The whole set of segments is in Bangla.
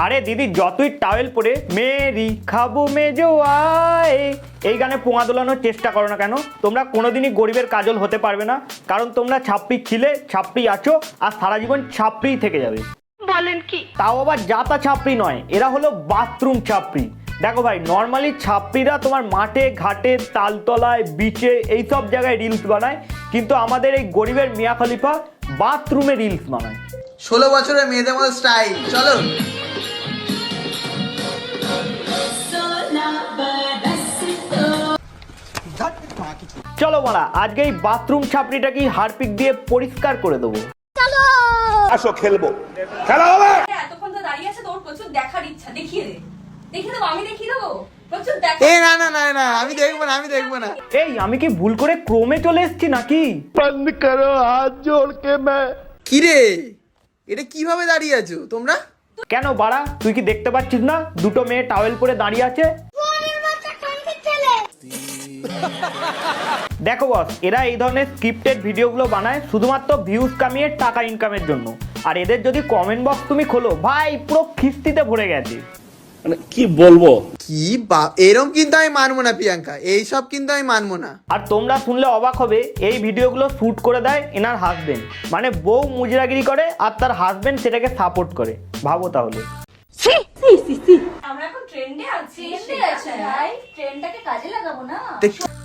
আরে দিদি যতই টাওয়েল পরে মেরি খাবো মেজো আয় এই গানে পোঙা দোলানোর চেষ্টা করো না কেন, তোমরা কোনোদিনই গরিবের কাজল হতে পারবে না, কারণ তোমরা ছাপড়ি ছিলে, ছাপড়ি আছো, আর সারা জীবন ছাপড়িই থেকে যাবে। বলেন কি? তাও আবার জাতা ছাপড়ি নয়, এরা হলো বাথরুম ছাপড়ি। দেখো ভাই, নর্মালি ছাপড়িরা তোমার মাঠে ঘাটে তালতলায় বিচে এইসব জায়গায় রিলস বানায়, কিন্তু আমাদের এই গরিবের মিয়া খলিফা বাথরুমে রিলস বানায়। 16 বছরের মেয়েদের মতো স্টাইল। চলো চলো মারা, আজকে এই বাথরুম ছাপড়িটা কি হারপিক দিয়ে পরিষ্কার করে দেবো। আসো খেলবো, খেলা হবে। এতক্ষণ তো দাঁড়িয়ে আছে, তোর প্রচুর দেখার ইচ্ছা, দেখিয়ে দে। দেখিয়ে দেবো, আমি দেখিয়ে দেবো। প্রচুর দেখ। এ না না না না, আমি দেখবো না। এই আমি কি ভুল করে ক্রোমে চলে এসেছি নাকি? বন্ধ করো হাত জোড় কে মে। কি রে, এটা কিভাবে দাঁড়িয়ে আছো তোমরা? কেন বাড়া, তুই কি দেখতে পাচ্ছিস না দুটো মেয়ে টাওয়েল পরে দাঁড়িয়ে আছে? দেখো বস, এরা এই ধরনের স্ক্রিপ্টেড ভিডিওগুলো বানায় শুধুমাত্র ভিউজ কামিয়ে টাকা ইনকামের জন্য, আর এদের যদি কমেন্ট বক্স তুমি খোলো ভাই, পুরো খিস্তিতে ভরে গেছে। মানে কি বলবো, কি এরম কিন্তু আমি মানবো না প্রিয়াঙ্কা, এইসব কিন্তু আমি মানবো না। আর তোমরা শুনলে অবাক হবে, এই ভিডিওগুলো শ্যুট করে দেয় এনার হাজবেন্ড, মানে বউ মুজরাগিরি করে আর তার হাজবেন্ড সেটাকে সাপোর্ট করে। ভাবো তাহলে। আমরা এখন ট্রেন্ডে আছি, ভাই ট্রেন্ডটাকে কাজে লাগাবো না।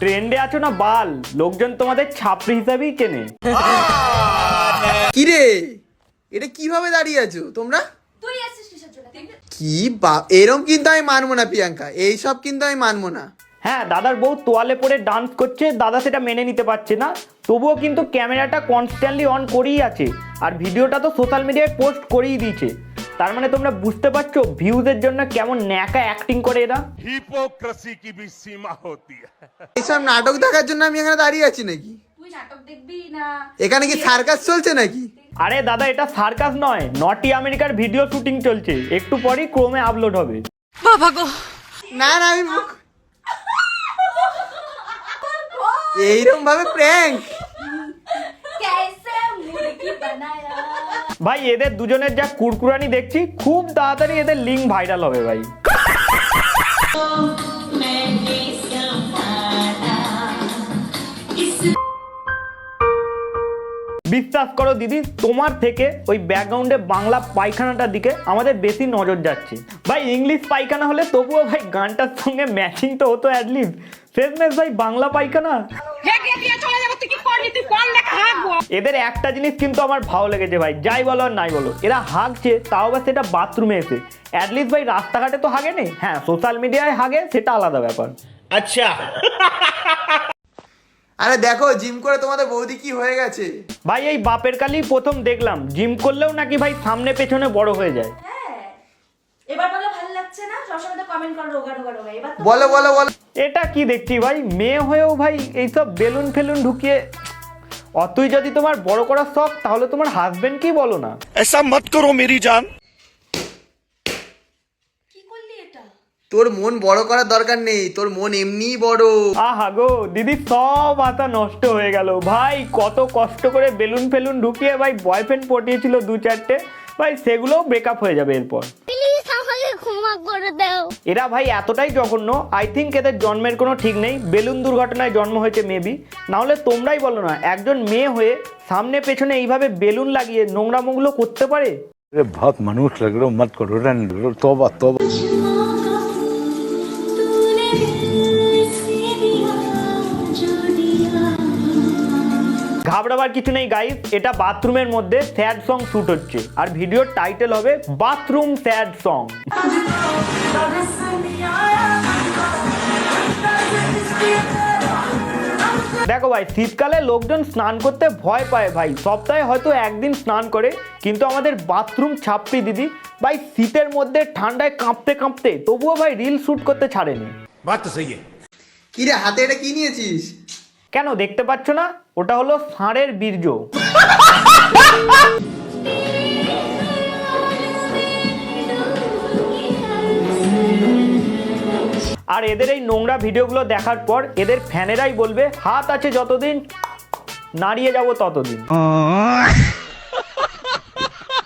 ট্রেন্ডে আছো না বাল, লোকজন তোমাদের ছাপড়ি হিসাবেই চেনে। কি রে, এটা কিভাবে দাঁড়িয়ে আছো তোমরা? তুই আসছিস কিসের জন্য? কি এরম কিন্তু আমি মানবো না প্রিয়াঙ্কা, এইসব কিন্তু আমি মানবো না। হ্যাঁ, দাদার বউ তোয়ালে পরে ডান্স করছে, দাদা সেটা মেনে নিতে পারছে না, তবুও কিন্তু ক্যামেরাটা কনস্ট্যান্টলি অন করেই আছে, আর ভিডিওটা তো সোশ্যাল মিডিয়ায় পোস্ট করেই দিয়েছে। তার মানে তোমরা বুঝতে পারছো ভিউজের জন্য কেমন ন্যাকা অ্যাক্টিং করে এরা। হিপোক্রেসি কি ভি সীমা হতি হ্যায়। এইসব নাটক দেখার জন্য আমি এখানে দাঁড়িয়ে আছি নাকি? তুই নাটক দেখবি না? এখানে কি সার্কাস চলছে নাকি? আরে দাদা, এটা সার্কাস নয়, নটি আমেরিকার ভিডিও শুটিং চলছে, একটু পরেই ক্রোমে আপলোড হবে। না না, আমি এইরকম ভাবে প্র্যাঙ্ক? कैसे मुर्गी बनाया? ভাই এদের দুজনের যা কুরকুরানি দেখছি, খুব তাড়াতাড়ি এদের লিঙ্ক ভাইরাল হবে ভাই। বিশ্বাস করো দিদি, তোমার থেকে ওই ব্যাকগ্রাউন্ডে বাংলা পায়খানাটার দিকে আমাদের বেশি নজর যাচ্ছে। ভাই ইংলিশ পায়খানা হলে তবুও ভাই গানটার সঙ্গে ম্যাচিং তো হতো অ্যাটলিস্ট, শেষমেশ ভাই বাংলা পায়খানা। এদের একটা জিনিস কিন্তু আমার ভালো লেগেছে ভাই, যাই বলো আর নাই বলো, এরা হাগছে তাও বা সেটা বাথরুমে এসে। অ্যাটলিস্ট ভাই রাস্তাঘাটে তো হাগে নেই, হ্যাঁ সোশ্যাল মিডিয়ায় হাগে সেটা আলাদা ব্যাপার। আচ্ছা আরে দেখো জিম করে তোমাদের বৌদি কি হয়ে গেছে। ভাই এই বাপের কালেই প্রথম দেখলাম জিম করলেও নাকি ভাই সামনে পেছনে বড় হয়ে যায়। হ্যাঁ, এবার বলে ভালো লাগছে না, সবসময় তো কমেন্ট করো রোগা রোগা রোগা। এবার তো বলো বলো বলো। এটা কি দেখছি ভাই, মেয়ে হয়েও ভাই এইসব বেলুন ফেলুন ঢুকিয়ে। অতই যদি তোমার বড় করার শখ, তাহলে তোমার হাজবেন্ড কি বলো না। ऐसा मत करो मेरी जान। কি করলি এটা? তোর মন বড় করার দরকার নেই, তোর মন এমনিই বড়। আহা গো দিদি, সব আশা নষ্ট হয়ে গেল ভাই। কত কষ্ট করে বেলুন ফেলুন ঢুকিয়ে ভাই বয়ফ্রেন্ড পটিয়েছিল 2-4টে, ভাই সেগুলোও ব্রেকআপ হয়ে যাবে এরপর। এরা ভাই এতটাই জঘন্য, আই থিঙ্ক এদের জন্মের কোনো ঠিক নেই, বেলুন দুর্ঘটনায় জন্ম হয়েছে মেবি, নাহলে তোমরাই বলো না একজন মেয়ে হয়ে সামনে পেছনে এইভাবে বেলুন লাগিয়ে নোংরামোগুলো করতে পারে। बहुत मनुष्य लग रहे हो, मत करो, रहने दो, तौबा तौबा। ঘাবড়াবার কিছু নেই গাইস, এটা বাথরুমের মধ্যে স্যাড সং শুট হচ্ছে, আর ভিডিওর টাইটেল হবে বাথরুম স্যাড সং। দেখো ভাই, শীতকালে লোকজন স্নান করতে ভয় পায় ভাই, সপ্তাহে হয়তো একদিন স্নান করে, কিন্তু আমাদের বাথরুম ছাপড়ি দিদি ভাই শীতের মধ্যে ঠান্ডায় কাঁপতে কাঁপতে তবুও ভাই রিল শুট করতে ছাড়েনি। बात तो सही है। কি রে, হাতে এটা কি নিয়েছিস? কেন দেখতে পাচ্ছ না? ওটা হলো ষাঁড়ের বীর্য। আর এদের এই নোংরা ভিডিওগুলো দেখার পর এদের ফ্যানেরাই বলবে হাত আছে যতদিন নাড়িয়ে যাব ততদিন।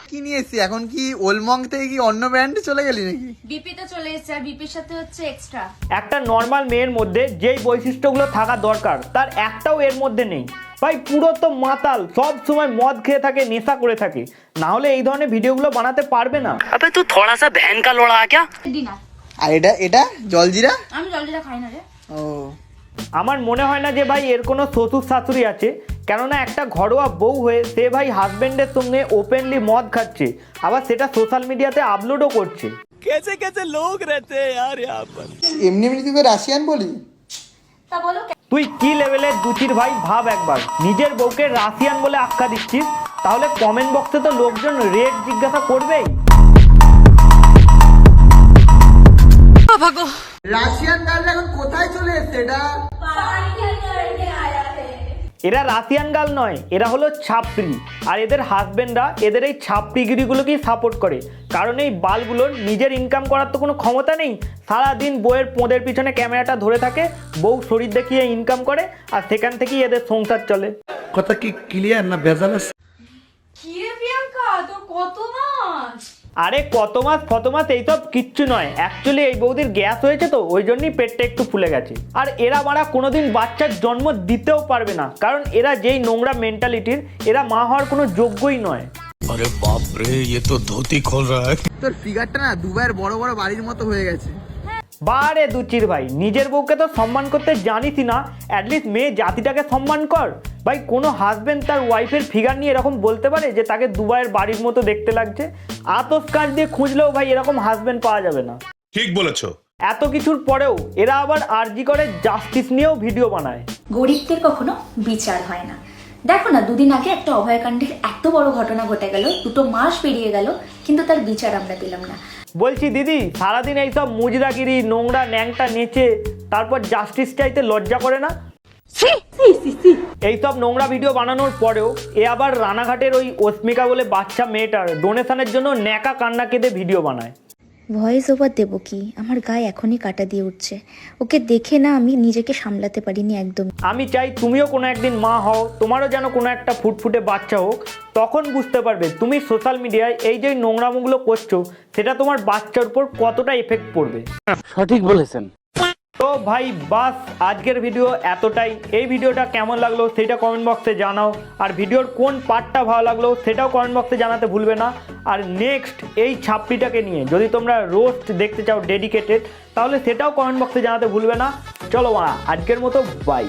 কি নিয়ে এসেছি, এখন কি ওলমং থেকে কি অন্য ব্র্যান্ডে চলে গেলি নাকি? বিপিতে চলে এসেছে, আর বিপির সাথে হচ্ছে এক্সট্রা। একটা নর্মাল মেয়ের মধ্যে যেই বৈশিষ্ট্যগুলো থাকা দরকার তার একটাও এর মধ্যে নেই। ভাই পুরো তো মাতাল, সব সময় মদ খেয়ে থাকে, নেশা করে থাকে, না হলে এই ধরনের ভিডিওগুলো বানাতে পারবে না। अबे तू थोड़ा सा बहन का लोड़ा है क्या? ডিনার। আর এটা জলজিরা? আমি জলজিরা খাই না রে। ও আমার মনে হয় না যে ভাই এর কোনো শ্বশুর শাশুড়ি আছে, কেননা একটা ঘরোয়া বউ হয়ে সে ভাই হাজবেন্ডের সঙ্গে ওপেনলি মদ খাচ্ছে, আবার সেটা সোশ্যাল মিডিয়াতে আপলোডও করছে। এমনি এমনি তুই রাশিয়ান বলি? তা বলো তুই কি লেভেলের দুচির ভাই ভাব একবার, নিজের বউকে রাশিয়ান বলে আখ্যা দিচ্ছিস, তাহলে কমেন্ট বক্সে তো লোকজন রেট জিজ্ঞাসা করবেই। রাশিয়ান গার্ল এখন কোথায় চলে এসছে এটা? এরা রাশিয়ান গার্ল নয়, এরা হলো ছাপরি, আর এদের হাজবেন্ডরা এদের এই ছাপরিগিরিগুলোকেই সাপোর্ট করে, কারণ এই বালগুলোর নিজের ইনকাম করার তো কোনো ক্ষমতা নেই। সারাদিন বউয়ের পোঁদের পিছনে ক্যামেরাটা ধরে থাকে, বউ শরীর দেখিয়ে ইনকাম করে, আর সেখান থেকেই এদের সংসার চলে। কথা কি ক্লিয়ার না ভেজাল আছে? কি রে প্রিয়াঙ্কা, তোর কত মাস? আরে কত মাস ফত মাস এইসব কিচ্ছু নয়, অ্যাকচুয়ালি এই বৌদির গ্যাস হয়েছে তো ওই জন্যই পেটটা একটু ফুলে গেছে। আর এরা মারা কোনোদিন বাচ্চার জন্ম দিতেও পারবে না, কারণ এরা যেই নোংরা মেন্টালিটির, এরা মা হওয়ার কোনো যোগ্যই নয়। अरे बाप रे ये तो धोती खोल रहा है। তোর ফিগারটা না দুবাইয়ের বড় বড় বাড়ির মতো হয়ে গেছে। বারে দুচির ভাই, নিজের বউকে তো সম্মান করতে জানিসই না, অ্যাটলিস্ট মেয়ে জাতিটাকে সম্মান কর। ভাই কোনো হাজবেন্ড তার ওয়াইফের ফিগার নিয়ে এরকম বলতে পারে যে তাকে দুবাইয়ের বাড়ির মতো দেখতে লাগছে? আতস কাজ দিয়ে খুঁজলেও ভাই এরকম হাজবেন্ড পাওয়া যাবে না। ঠিক বলেছো। এত কিছুর পরেও এরা আবার আরজি করে জাস্টিস নিয়েও ভিডিও বানায়। গরিবদের কখনো বিচার হয় না। দেখো না, দুদিন আগে একটা অভয়কাণ্ডের এত বড় ঘটনা ঘটে গেল, 2 মাস পেরিয়ে গেল, কিন্তু তার বিচার আমরা পেলাম না। বলছি দিদি, সারাদিন এইসব মুজরাগিরি, নোংরা ন্যাংটা নেচে তারপর জাস্টিস চাইতে লজ্জা করে না? এইসব নোংরা ভিডিও বানানোর পরেও এ আবার রানাঘাটের ওই অস্মিকা বলে বাচ্চা মেয়েটার ডোনেশনের জন্য ন্যাকা কান্না কেঁদে ভিডিও বানায়। ভয়েস ওভার দেবো কি? আমার গায়ে এখনই কাটা দিয়ে উঠছে। ওকে দেখে না আমি নিজেকে সামলাতে পারিনি একদম। আমি চাই তুমিও কোনো একদিন মা হও, তোমারও যেন কোনো একটা ফুটফুটে বাচ্চা হোক, তখন বুঝতে পারবে তুমি সোশ্যাল মিডিয়ায় এই যে নোংরামোগুলো করছো সেটা তোমার বাচ্চার উপর কতটা এফেক্ট পড়বে। সঠিক বলেছেন। তো ভাই বাস, আজকের ভিডিও এতটাই। এই ভিডিওটা কেমন লাগলো সেটা কমেন্ট বক্সে জানাও, আর ভিডিওর কোন পার্টটা ভালো লাগলো সেটাও কমেন্ট বক্সে জানাতে ভুলবে না। আর নেক্সট এই ছাপড়িটাকে নিয়ে যদি তোমরা রোস্ট দেখতে চাও ডেডিকেটেড, তাহলে সেটাও কমেন্ট বক্সে জানাতে ভুলবে না। চলো আজকের মতো বাই।